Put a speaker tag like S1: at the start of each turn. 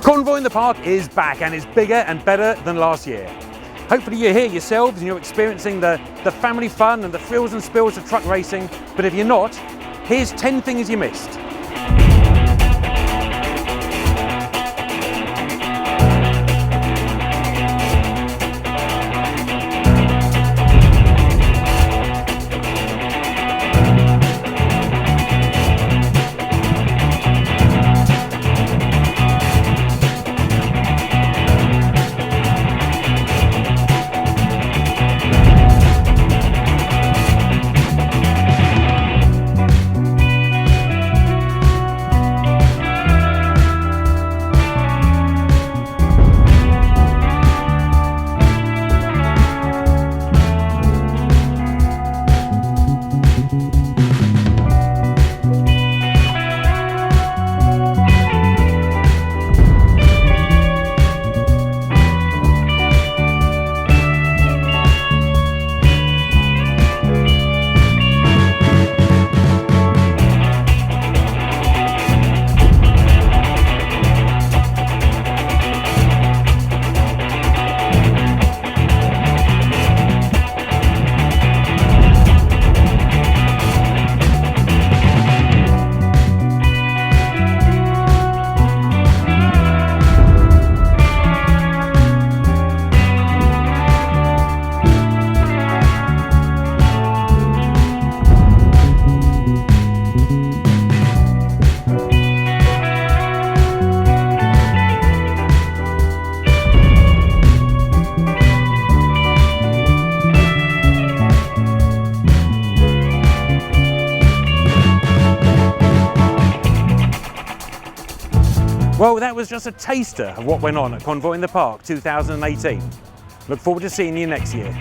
S1: Convoy in the Park is back and is bigger and better than last year. Hopefully you're here yourselves and you're experiencing the family fun and the thrills and spills of truck racing, but if you're not, here's 10 things you missed. Well, that was just a taster of what went on at Convoy in the Park 2018. Look forward to seeing you next year.